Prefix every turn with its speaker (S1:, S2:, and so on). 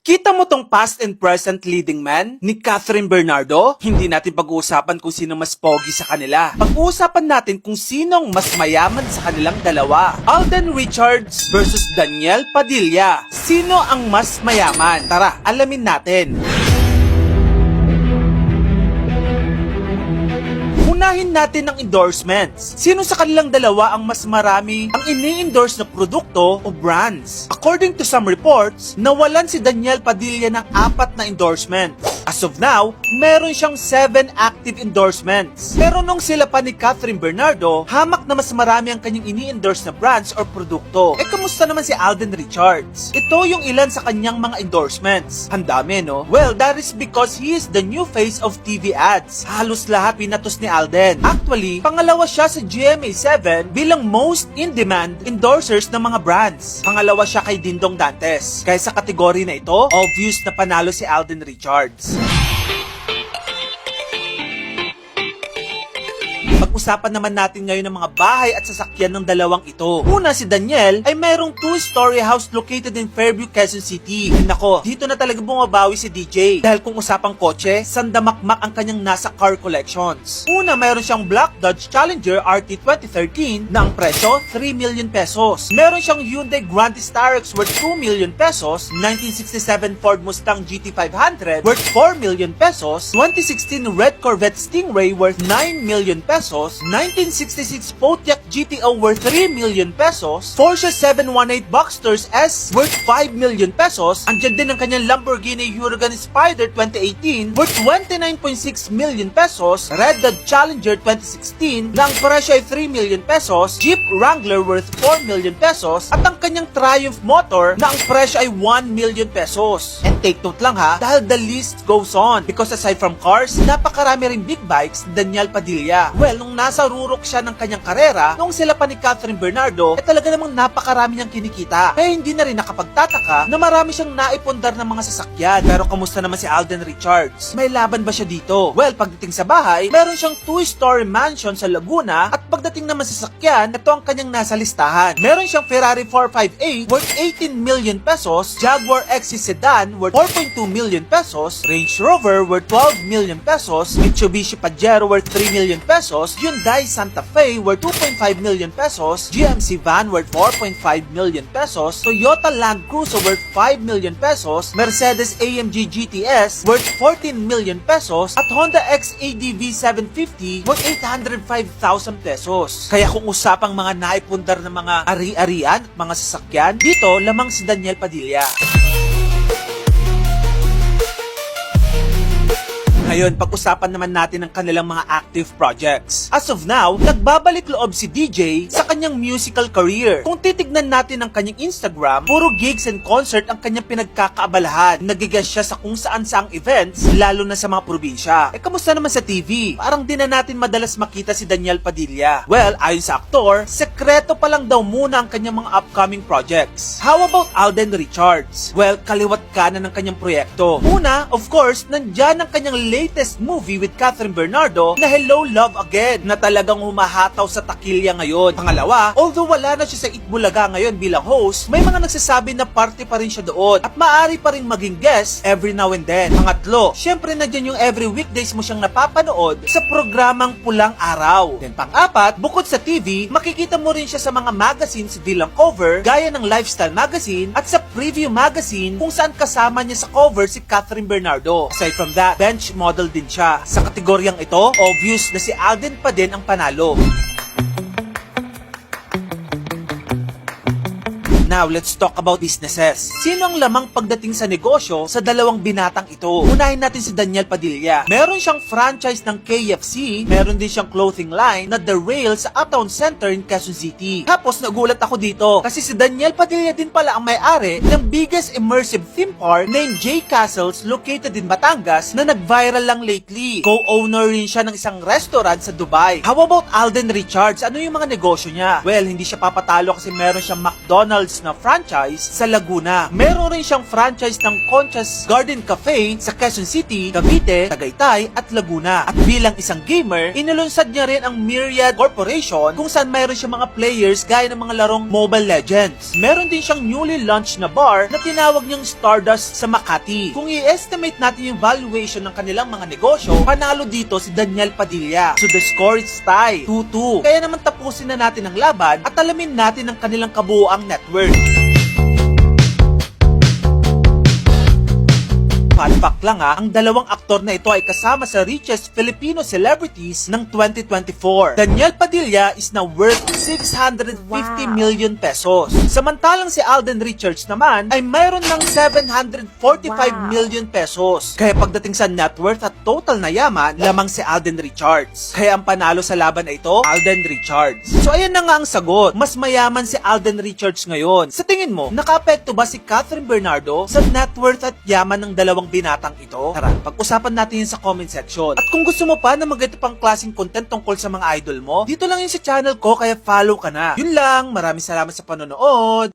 S1: Kita mo tong past and present leading man ni Catherine Bernardo? Hindi natin pag-uusapan kung sino mas pogi sa kanila. Pag-uusapan natin kung sinong mas mayaman sa kanilang dalawa. Alden Richards versus Danielle Padilla. Sino ang mas mayaman? Tara, alamin natin. Unahin natin ang endorsements. Sino sa kanilang dalawa ang mas marami ang ini-endorse na produkto o brands? According to some reports, nawalan si Danielle Padilla ng 4 na endorsements. As of now, meron siyang 7 active endorsements. Pero nung sila pa ni Catherine Bernardo, hamak na mas marami ang kanyang ini-endorse na brands or produkto. Kamusta naman si Alden Richards? Ito yung ilan sa kanyang mga endorsements. Ang dami, no? Well, that is because he is the new face of TV ads. Halos lahat pinatos ni Alden. Actually, pangalawa siya sa GMA7 bilang most in-demand endorsers ng mga brands. Pangalawa siya kay Dingdong Dantes. Kaya sa kategory na ito, obvious na panalo si Alden Richards. Pag-usapan naman natin ngayon ang mga bahay at sasakyan ng dalawang ito. Una, si Danielle ay mayroong 2-story house located in Fairview, Quezon City. Nako, dito na talaga bumabawi si DJ. Dahil kung usapang kotse, sandamakmak ang kanyang nasa car collections. Una, mayroon siyang Black Dodge Challenger RT 2013 na ang presyo 3 million pesos. Meron siyang Hyundai Grand Starex worth 2 million pesos, 1967 Ford Mustang GT 500 worth 4 million pesos, 2016 Red Corvette Stingray worth 9 million pesos, 1966 Pontiac GTO worth 3 million pesos, Porsche 718 Boxsters S worth 5 million pesos, andyan din ang kanyang Lamborghini Huracan Spider 2018 worth 29.6 million pesos, Red Dot Challenger 2016 na ang presyo ay 3 million pesos, Jeep Wrangler worth 4 million pesos, at ang kanyang Triumph motor na ang presyo ay 1 million pesos. And take note lang ha, dahil the list goes on because aside from cars, napakarami rin big bikes ni Danielle Padilla. Well, nung nasa rurok siya ng kanyang karera, nung sila pa ni Catherine Bernardo, talaga namang napakarami niyang kinikita. Kaya hindi na rin nakapagtataka na marami siyang naipundar ng mga sasakyan. Pero kamusta naman si Alden Richards? May laban ba siya dito? Well, pagdating sa bahay, meron siyang 2-story mansion sa Laguna, at pagdating naman sa sasakyan, ito ang kanyang nasa listahan. Meron siyang Ferrari 458 worth 18 million pesos, Jaguar XC Sedan worth 4.2 million pesos, Range Rover worth 12 million pesos, Mitsubishi Pajero worth 3 million pesos, Hyundai Santa Fe worth 2.5 million pesos, GMC van worth 4.5 million pesos, Toyota Land Cruiser worth 5 million pesos, Mercedes AMG GTS worth 14 million pesos, at Honda XADV 750 worth 805,000 pesos. Kaya kung usapang mga naipundar ng mga ari-arian at mga sasakyan, dito lamang si Danielle Padilla. Ngayon, pag-usapan naman natin ang kanilang mga active projects. As of now, nagbabalik loob si DJ sa kanyang musical career. Kung titignan natin ang kanyang Instagram, puro gigs and concert ang kanyang pinagkakaabalahan. Nagigas siya sa kung saan-saang events, lalo na sa mga probinsya. Kamusta naman sa TV? Parang di na natin madalas makita si Danielle Padilla. Well, ayon sa aktor, sekreto pa lang daw muna ang kanyang mga upcoming projects. How about Alden Richards? Well, kaliwat kanan ng kanyang proyekto. Una, of course, nandyan ang kanyang latest movie with Catherine Bernardo na Hello Love Again, na talagang humahataw sa takilya ngayon. Pangalawa, although wala na siya sa Itbulaga ngayon bilang host, may mga nagsasabi na party pa rin siya doon at maaari pa rin maging guest every now and then. Pangatlo, syempre nandiyan yung every weekdays mo siyang napapanood sa programang Pulang Araw. Then pang-apat, bukod sa TV, makikita mo rin siya sa mga magazines bilang cover gaya ng Lifestyle Magazine at sa Preview Magazine kung saan kasama niya sa cover si Catherine Bernardo. Aside from that, bench model din siya. Sa kategoryang ito, obvious na si Alden pa din ang panalo. Now, let's talk about businesses. Sino ang lamang pagdating sa negosyo sa dalawang binatang ito? Unahin natin si Danielle Padilla. Meron siyang franchise ng KFC, meron din siyang clothing line na The Rail sa Uptown Center in Quezon City. Tapos nagulat ako dito kasi si Danielle Padilla din pala ang may-ari ng biggest immersive theme park named J Castles located in Batangas na nag-viral lang lately. Co-owner rin siya ng isang restaurant sa Dubai. How about Alden Richards? Ano yung mga negosyo niya? Well, hindi siya papatalo kasi meron siyang McDonald's na franchise sa Laguna. Meron rin siyang franchise ng Concha's Garden Cafe sa Quezon City, Cavite, Tagaytay at Laguna. At bilang isang gamer, inilunsad niya rin ang Myriad Corporation kung saan mayroon siyang mga players gaya ng mga larong Mobile Legends. Meron din siyang newly launched na bar na tinawag niyang Stardust sa Makati. Kung i-estimate natin yung valuation ng kanilang mga negosyo, panalo dito si Daniel Padilla. So the score is tie, 2-2. Kaya naman tapusin na natin ang laban at alamin natin ang kanilang kabuuang net worth. Fun fact lang ang dalawang aktor na ito ay kasama sa richest Filipino celebrities ng 2024. Daniel Padilla is now worth 650 million pesos. Samantalang si Alden Richards naman ay mayroon ng 745 million pesos. Kaya pagdating sa net worth at total na yaman, lamang si Alden Richards. Kaya ang panalo sa laban na ito, Alden Richards. So ayan na nga ang sagot. Mas mayaman si Alden Richards ngayon. Sa tingin mo, nakaapekto ba si Catherine Bernardo sa net worth at yaman ng dalawang binatang ito? Tara, pag-usapan natin yun sa comment section. At kung gusto mo pa na maganda pang klaseng content tungkol sa mga idol mo, dito lang yun sa channel ko, kaya follow ka na. Yun lang, maraming salamat sa panonood.